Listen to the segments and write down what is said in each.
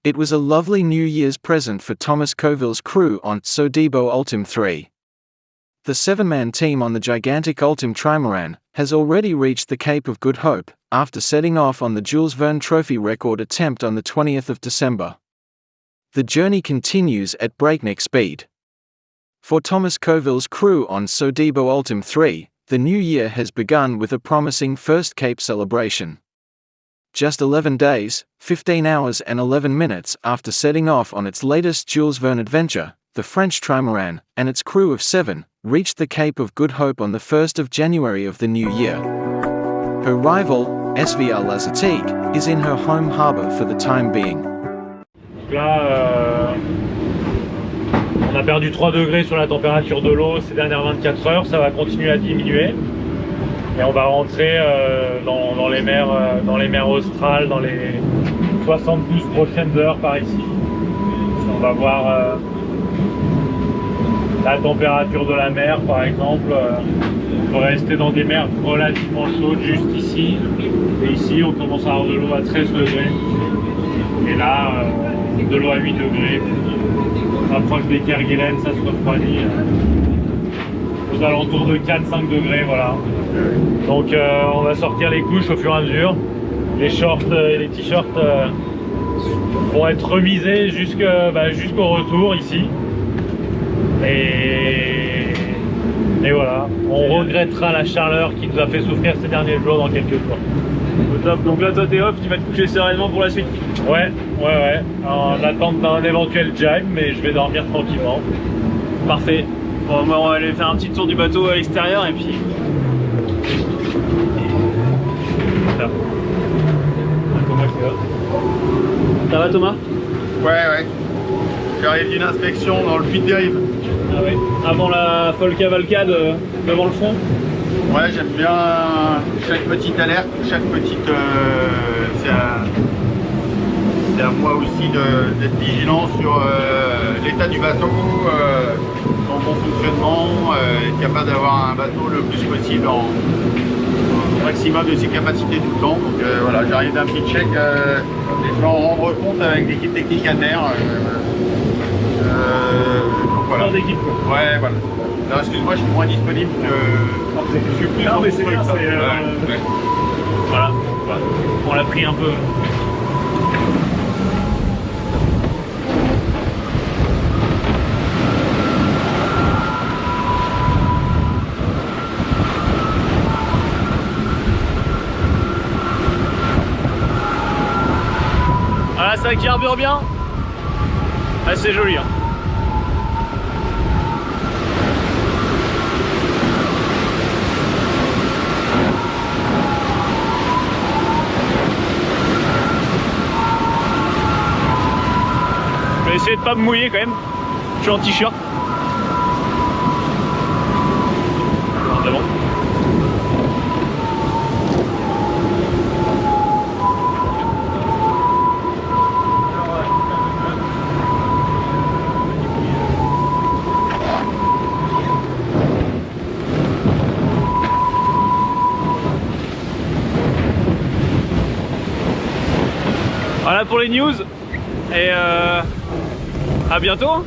It was a lovely New Year's present for Thomas Coville's crew on Sodebo Ultim 3. The 7-man team on the gigantic Ultim trimaran has already reached the Cape of Good Hope, after setting off on the Jules Verne Trophy record attempt on the 20th of December. The journey continues at breakneck speed. For Thomas Coville's crew on Sodebo Ultim 3, the new year has begun with a promising first Cape celebration. Just 11 days, 15 hours and 11 minutes after setting off on its latest Jules Verne adventure, the French trimaran, and its crew of 7, reached the Cape of Good Hope on the 1st of January of the new year. Her rival, SVR Lazartigue, is in her home harbour for the time being. Là, on a perdu 3 degrés sur la température de l'eau ces dernières 24 heures, ça va continuer à diminuer. Et on va rentrer dans les mers australes dans les 72 prochaines heures par ici. On va voir la température de la mer par exemple. On peut rester dans des mers relativement chaudes juste ici. Et ici on commence à avoir de l'eau à 13 degrés. Et là, de l'eau à 8 degrés. On approche des Kerguelen, ça se refroidit. Aux alentours de 4-5 degrés, voilà. Donc on va sortir les couches au fur et à mesure. Les shorts et les t-shirts vont être remisés jusqu'au retour ici. Et voilà, on regrettera la chaleur qui nous a fait souffrir ces derniers jours dans quelques jours. Au top. Donc là toi t'es off, tu vas te coucher sereinement pour la suite. Ouais, en attente d'un éventuel jibe, mais je vais dormir tranquillement. Parfait. Bon, moi on va aller faire un petit tour du bateau à l'extérieur et puis... Là. Thomas qui est là. Ça va Thomas? Ouais. J'arrive d'une inspection dans le puits de dérive. Ah ouais. Avant la folle cavalcade devant le fond? Ouais, j'aime bien chaque petite alerte, chaque petite... c'est à moi aussi d'être vigilant sur l'état du bateau, son bon fonctionnement, être capable d'avoir un bateau le plus possible au maximum de ses capacités tout le temps. Donc voilà, j'arrive d'un petit check, et je vais en rendre compte avec l'équipe technique à terre. Voilà. d'équipe quoi. Ouais, voilà. Non, excuse-moi, je suis moins disponible que... Je suis plus mais c'est bien, c'est... Voilà, on l'a pris un peu. Voilà, ça carbure bien. Ah, c'est joli hein. Je vais essayer de pas me mouiller quand même. Je suis en t-shirt. C'est bon. Voilà pour les news et à bientôt.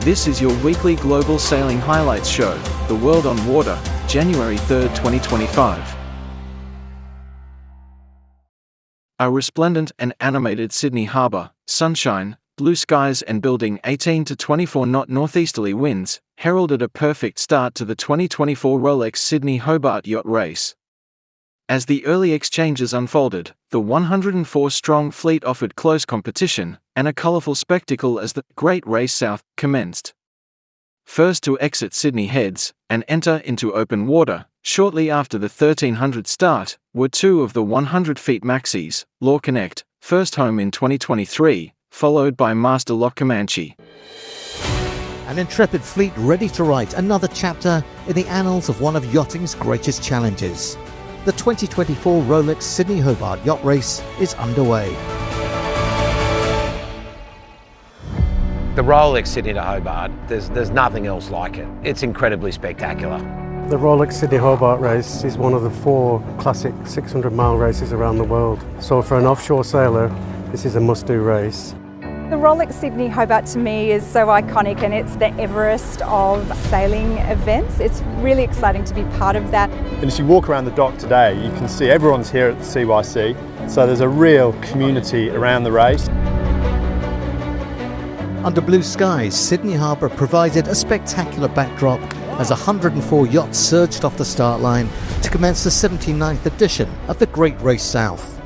This is your weekly global sailing highlights show, The World on Water, January 3rd, 2025. A resplendent and animated Sydney Harbour, sunshine, blue skies and building 18 to 24 knot northeasterly winds, heralded a perfect start to the 2024 Rolex Sydney Hobart yacht race. As the early exchanges unfolded, the 104-strong fleet offered close competition, and a colourful spectacle as the Great Race South commenced. First to exit Sydney Heads, and enter into open water, shortly after the 1300 start, were 2 of the 100 feet maxis, Law Connect, first home in 2023, followed by Master Lock Comanche. An intrepid fleet ready to write another chapter in the annals of one of yachting's greatest challenges. The 2024 Rolex Sydney Hobart Yacht Race is underway. The Rolex Sydney to Hobart, there's nothing else like it. It's incredibly spectacular. The Rolex Sydney Hobart race is one of the 4 classic 600-mile races around the world. So for an offshore sailor, this is a must-do race. The Rolex Sydney Hobart to me is so iconic, and it's the Everest of sailing events. It's really exciting to be part of that. And as you walk around the dock today, you can see everyone's here at the CYC. So there's a real community around the race. Under blue skies, Sydney Harbour provided a spectacular backdrop as 104 yachts surged off the start line to commence the 79th edition of the Great Race South.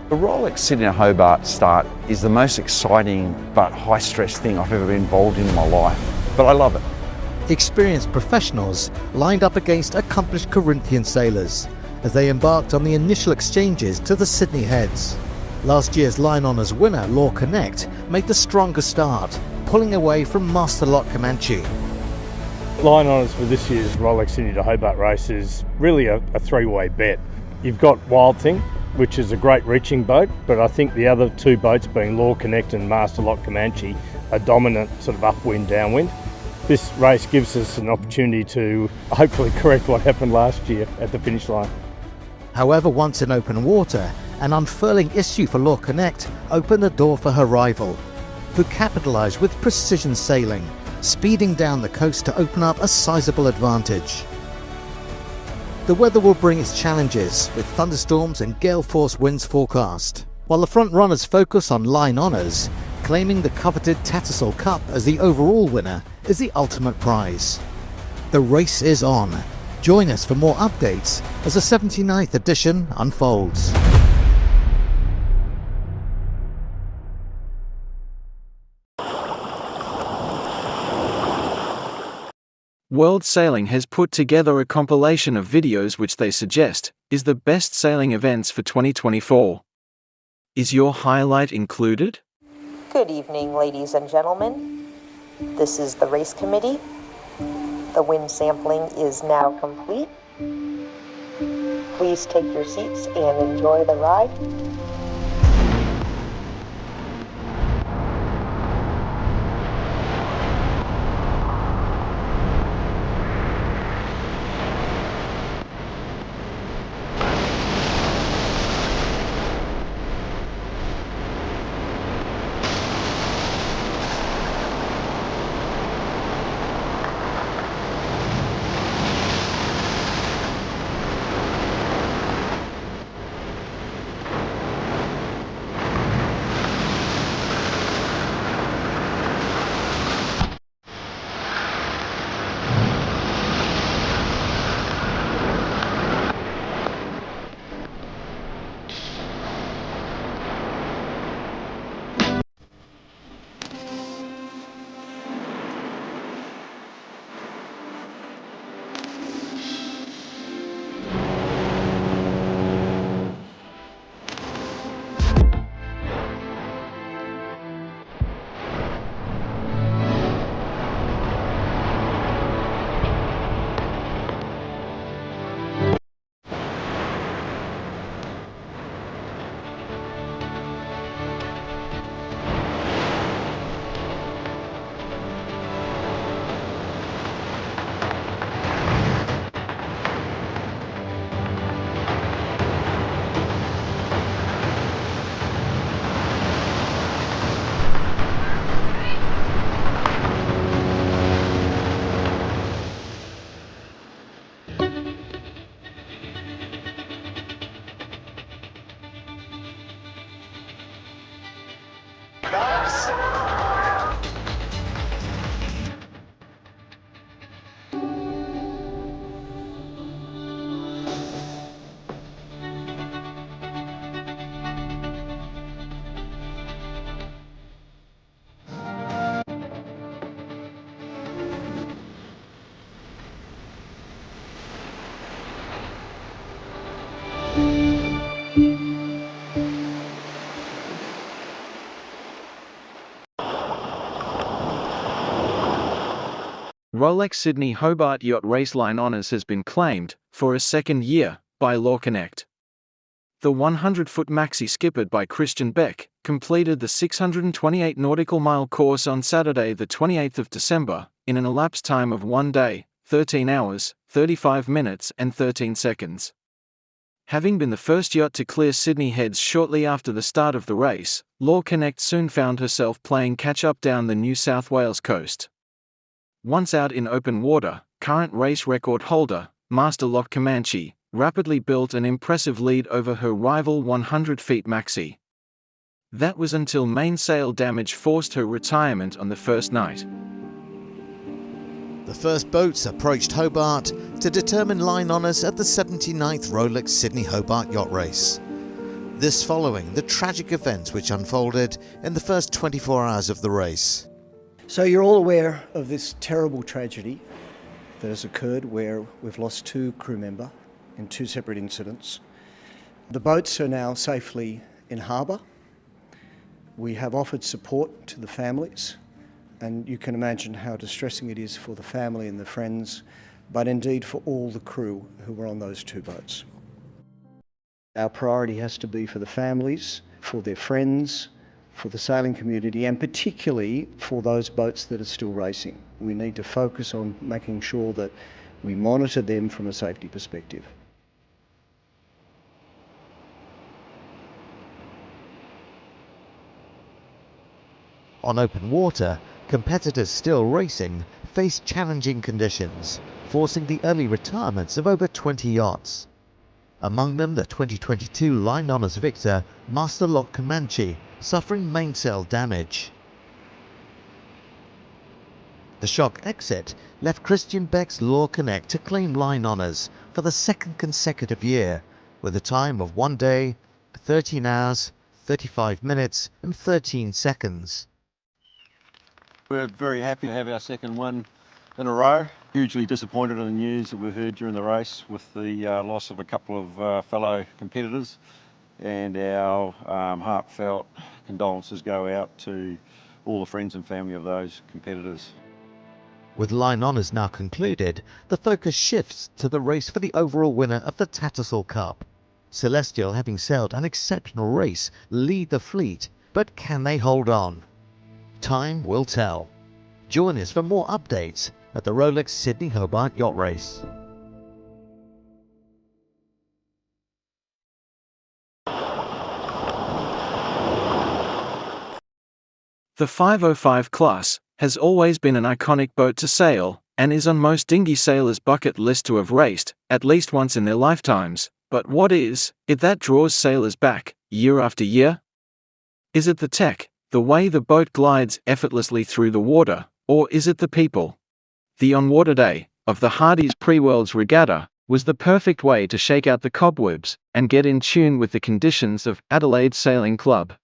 The Rolex Sydney Hobart start is the most exciting but high-stress thing I've ever been involved in my life, but I love it. Experienced professionals lined up against accomplished Corinthian sailors as they embarked on the initial exchanges to the Sydney Heads. Last year's Line Honours winner, Law Connect, made the strongest start, pulling away from Master Lock Comanche. Line honours for this year's Rolex Sydney to Hobart race is really a three-way bet. You've got Wild Thing, which is a great reaching boat, but I think the other 2 boats, being Law Connect and Master Lock Comanche, are dominant sort of upwind, downwind. This race gives us an opportunity to hopefully correct what happened last year at the finish line. However, once in open water, an unfurling issue for Law Connect opened the door for her rival, who capitalised with precision sailing, speeding down the coast to open up a sizable advantage. The weather will bring its challenges, with thunderstorms and gale-force winds forecast, while the front runners focus on line honours, claiming the coveted Tattersall Cup as the overall winner is the ultimate prize. The race is on. Join us for more updates as the 79th edition unfolds. World Sailing has put together a compilation of videos which they suggest is the best sailing events for 2024. Is your highlight included? Good evening, ladies and gentlemen. This is the race committee. The wind sampling is now complete. Please take your seats and enjoy the ride. Rolex Sydney Hobart Yacht Race Line Honours has been claimed, for a second year, by Law Connect. The 100-foot maxi skippered by Christian Beck completed the 628 nautical mile course on Saturday the 28th of December in an elapsed time of 1 day, 13 hours, 35 minutes and 13 seconds. Having been the first yacht to clear Sydney Heads shortly after the start of the race, Law Connect soon found herself playing catch-up down the New South Wales coast. Once out in open water, current race record holder, Master Loch Comanche, rapidly built an impressive lead over her rival 100 feet maxi. That was until mainsail damage forced her retirement on the first night. The first boats approached Hobart to determine line honours at the 79th Rolex Sydney Hobart Yacht Race. This following the tragic events which unfolded in the first 24 hours of the race. So you're all aware of this terrible tragedy that has occurred where we've lost 2 crew members in 2 separate incidents. The boats are now safely in harbour. We have offered support to the families, and you can imagine how distressing it is for the family and the friends, but indeed for all the crew who were on those 2 boats. Our priority has to be for the families, for their friends, for the sailing community, and particularly for those boats that are still racing. We need to focus on making sure that we monitor them from a safety perspective. On open water, competitors still racing faced challenging conditions, forcing the early retirements of over 20 yachts. Among them the 2022 line honours victor, Master Loch Comanche, suffering mainsail damage. The shock exit left Christian Beck's Law Connect to claim line honours for the 2nd consecutive year, with a time of 1 day, 13 hours, 35 minutes and 13 seconds. We're very happy to have our 2nd one in a row. Hugely disappointed in the news that we've heard during the race with the loss of a couple of fellow competitors, and our heartfelt condolences go out to all the friends and family of those competitors. With line honours now concluded, the focus shifts to the race for the overall winner of the Tattersall Cup. Celestial, having sailed an exceptional race, lead the fleet, but can they hold on? Time will tell. Join us for more updates at the Rolex Sydney Hobart Yacht Race. The 505 class has always been an iconic boat to sail, and is on most dinghy sailors' bucket list to have raced, at least once in their lifetimes. But what is it that draws sailors back, year after year? Is it the tech, the way the boat glides effortlessly through the water, or is it the people? The on-water day of the Hardy's Pre-Worlds Regatta was the perfect way to shake out the cobwebs and get in tune with the conditions of Adelaide Sailing Club.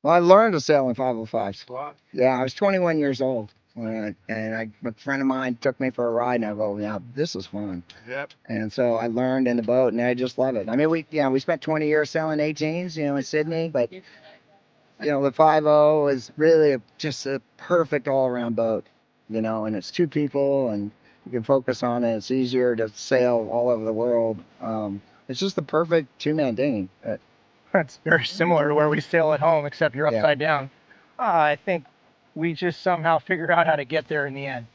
Well, I learned to sail in 505s. Yeah, I was 21 years old, and a friend of mine took me for a ride, and I go, yeah, this is fun. Yep. And so I learned in the boat, and I just love it. I mean, we spent 20 years sailing 18s, in Sydney, but the 5.0 is really just a perfect all-around boat, and it's 2 people, and you can focus on it. It's easier to sail all over the world. It's just the perfect 2-man dinghy. That's very similar to where we sail at home, except you're upside down. I think we just somehow figured out how to get there in the end.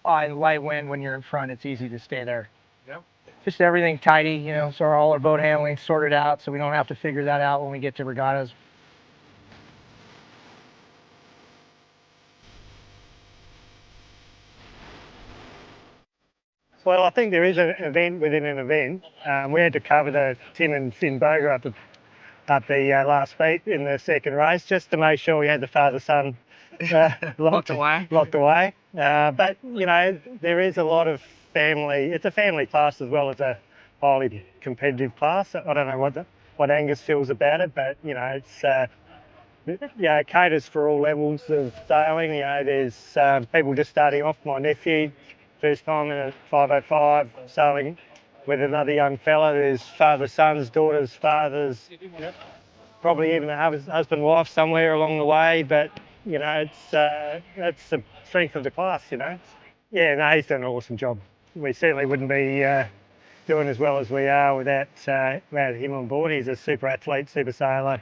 Light wind, when you're in front, it's easy to stay there. Yep. Just everything tidy, so all our boat handling sorted out, so we don't have to figure that out when we get to regattas. Well, I think there is an event within an event. We had to cover the Tim and Finn Boger up the last beat in the 2nd race, just to make sure we had the father-son locked away. But, there is a lot of family. It's a family class as well as a highly competitive class. I don't know what Angus feels about it, but, it caters for all levels of sailing. There's people just starting off. My nephew, first time in a 505, sailing with another young fella. There's father-sons, daughters, fathers, probably even a husband, wife somewhere along the way. But, that's the strength of the class, Yeah, no, he's done an awesome job. We certainly wouldn't be doing as well as we are without him on board. He's a super athlete, super sailor.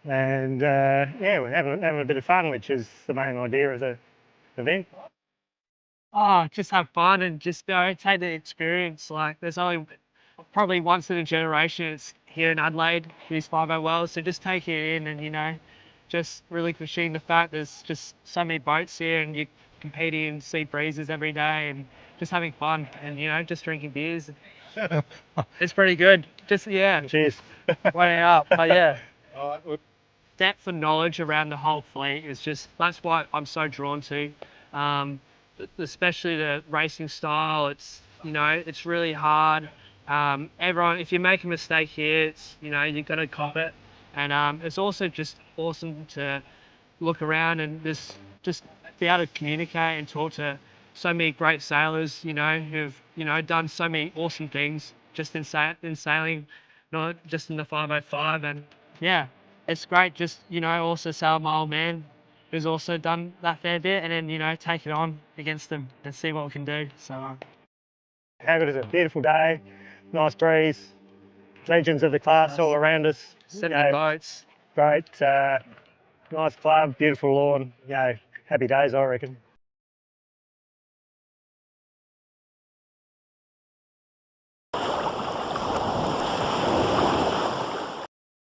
And yeah, we're having a bit of fun, which is the main idea of the event. Oh, just have fun and just take the experience. Like, there's only probably once in a generation it's here in Adelaide, these 5-0 wells, so just take it in and, just relinquishing the fact there's just so many boats here and you're competing in sea breezes every day and just having fun and, just drinking beers. It's pretty good. Just, yeah. Cheers. Weighing up, but yeah. Depth of knowledge around the whole fleet is that's what I'm so drawn to. Especially the racing style, it's really hard. Everyone, if you make a mistake here, it's you've got to cop it, and it's also just awesome to look around and just be able to communicate and talk to so many great sailors, who've done so many awesome things just in sailing, not just in the 505, and yeah, it's great. Just also sail with my old man, who's also done that fair bit, and then take it on against them and see what we can do. So how good is it? Beautiful day, nice breeze, legends of the class all around us. 70 boats. Great, nice club, beautiful lawn. Happy days, I reckon.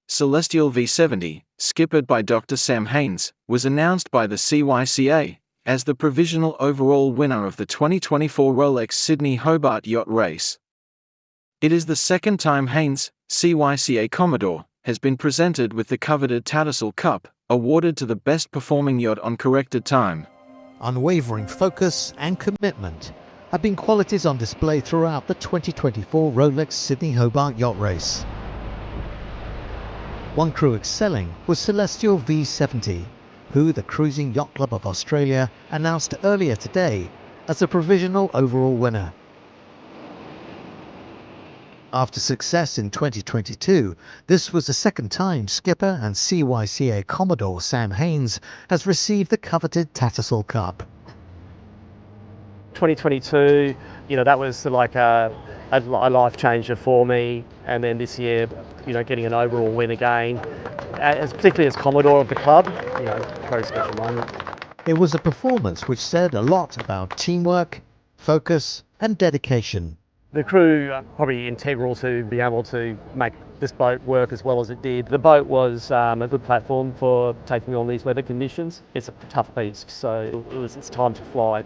Celestial V70, skippered by Dr. Sam Haynes, was announced by the CYCA as the provisional overall winner of the 2024 Rolex Sydney Hobart Yacht Race. It is the second time Haynes, CYCA Commodore, has been presented with the coveted Tattersall Cup, awarded to the best performing yacht on corrected time. Unwavering focus and commitment have been qualities on display throughout the 2024 Rolex Sydney Hobart Yacht Race. One crew excelling was Celestial V70, who the Cruising Yacht Club of Australia announced earlier today as a provisional overall winner. After success in 2022, this was the second time skipper and CYCA Commodore Sam Haynes has received the coveted Tattersall Cup. 2022, that was like a life changer for me, and then this year, getting an overall win again, particularly as Commodore of the club, very special moment. It was a performance which said a lot about teamwork, focus and dedication. The crew are probably integral to be able to make this boat work as well as it did. The boat was a good platform for taking on these weather conditions. It's a tough beast, so it's time to fly.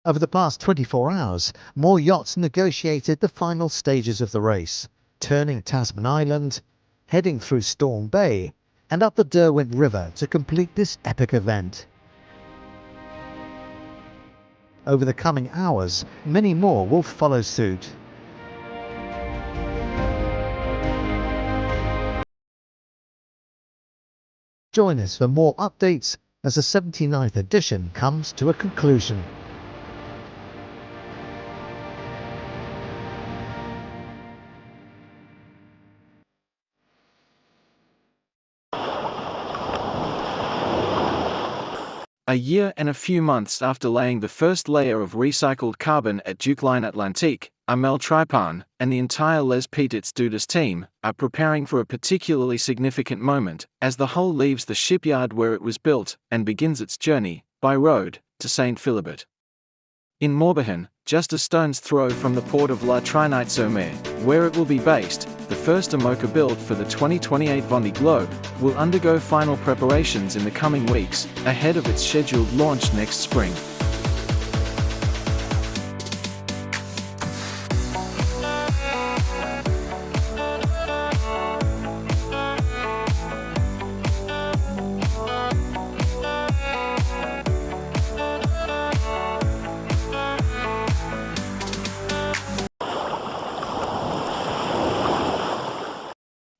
Over the past 24 hours, more yachts negotiated the final stages of the race, turning Tasman Island, heading through Storm Bay, and up the Derwent River to complete this epic event. Over the coming hours, many more will follow suit. Join us for more updates as the 79th edition comes to a conclusion. A year and a few months after laying the first layer of recycled carbon at Dukeline Atlantique, Amel Tripan and the entire Les Petits Dudas team are preparing for a particularly significant moment as the hull leaves the shipyard where it was built and begins its journey, by road, to St. Philibert. In Morbihan, just a stone's throw from the port of La Trinite-sur-Mer, where it will be based, the first Amoca build for the 2028 Vendée Globe will undergo final preparations in the coming weeks, ahead of its scheduled launch next spring.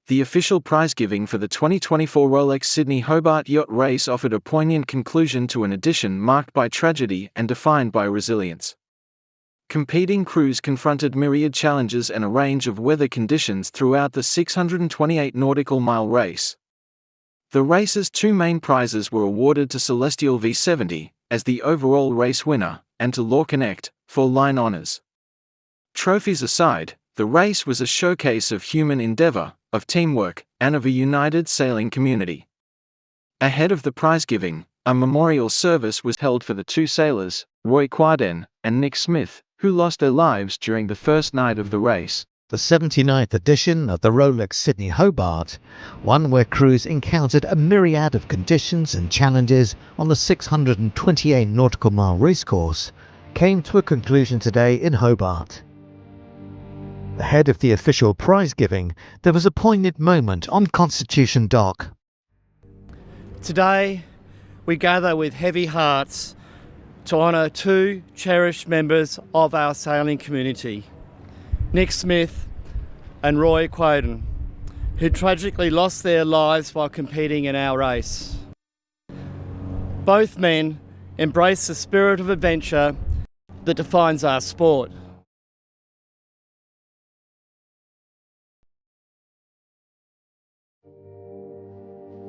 The official prize giving for the 2024 Rolex Sydney Hobart Yacht Race offered a poignant conclusion to an edition marked by tragedy and defined by resilience. Competing crews confronted myriad challenges and a range of weather conditions throughout the 628 nautical mile race. The race's two main prizes were awarded to Celestial V70 as the overall race winner, and to Law Connect for line honours. Trophies aside, the race was a showcase of human endeavour, of teamwork, and of a united sailing community. Ahead of the prize giving, a memorial service was held for the two sailors, Roy Quaden and Nick Smith, who lost their lives during the first night of the race. The 79th edition of the Rolex Sydney Hobart, one where crews encountered a myriad of conditions and challenges on the 628 nautical mile racecourse, came to a conclusion today in Hobart. Ahead of the official prize giving, there was a poignant moment on Constitution Dock. Today, we gather with heavy hearts to honour two cherished members of our sailing community, Nick Smith and Roy Quaden, who tragically lost their lives while competing in our race. Both men embrace the spirit of adventure that defines our sport.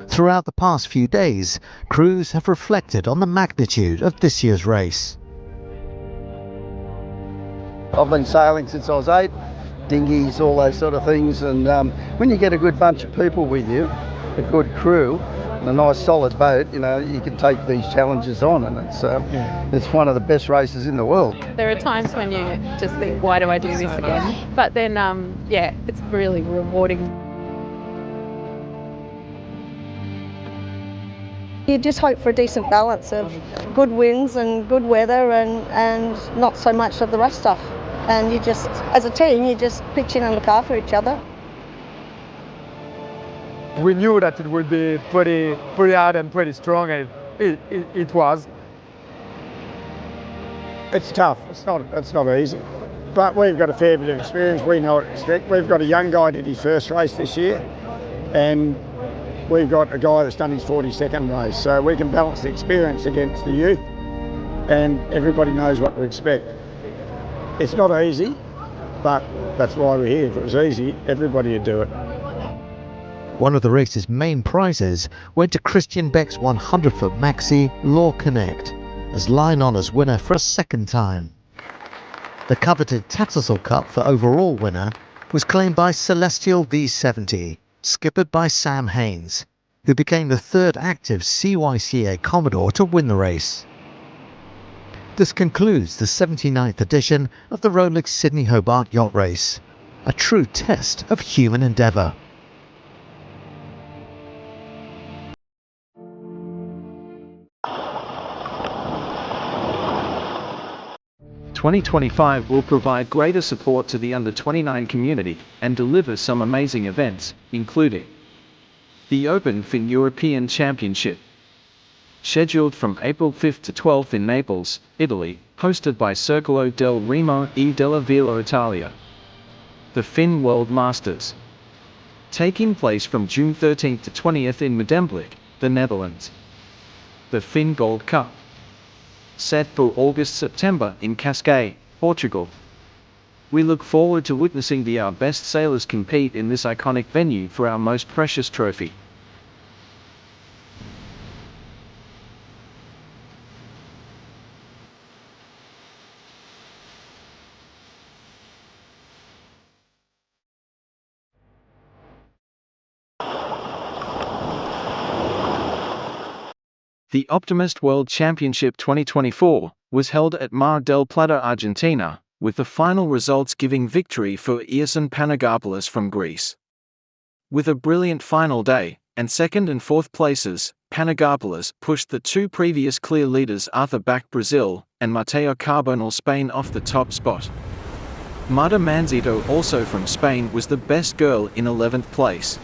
Throughout the past few days, crews have reflected on the magnitude of this year's race. I've been sailing since I was 8, dinghies, all those sort of things, and when you get a good bunch of people with you, a good crew, and a nice solid boat, you know, you can take these challenges on, and it's one of the best races in the world. There are times when you just think, why do I do this again? But then, yeah, it's really rewarding. You just hope for a decent balance of good winds and good weather and not so much of the rough stuff. And you just, as a team, you just pitch in and look after each other. We knew that it would be pretty hard and pretty strong, and it was. It's tough, it's not easy. But we've got a fair bit of experience, we know what to expect. We've got a young guy that did his first race this year, and we've got a guy that's done his 42nd race, so we can balance the experience against the youth, and everybody knows what to expect. It's not easy, but that's why we're here. If it was easy, everybody would do it. One of the race's main prizes went to Christian Beck's 100-foot maxi Law Connect, as line honours winner for a second time. The coveted Tattersall Cup for overall winner was claimed by Celestial V70, skippered by Sam Haynes, who became the third active CYCA Commodore to win the race. This concludes the 79th edition of the Rolex Sydney Hobart Yacht Race, a true test of human endeavour. "2025 will provide greater support to the under-29 community and deliver some amazing events, including the Open Fin European Championship, scheduled from April 5th to 12th in Naples, Italy, hosted by Circolo del Remo e della Villa Italia. The Fin World Masters, taking place from June 13th to 20th in Medemblik, the Netherlands. The Fin Gold Cup, set for August-September in Cascais, Portugal. We look forward to witnessing our best sailors compete in this iconic venue for our most precious trophy. The Optimist World Championship 2024 was held at Mar del Plata, Argentina, with the final results giving victory for Iason Panagopoulos from Greece. With a brilliant final day, and second and fourth places, Panagopoulos pushed the two previous clear leaders Arthur Bach Brazil and Mateo Carbonell Spain off the top spot. Marta Manzito, also from Spain, was the best girl in 11th place.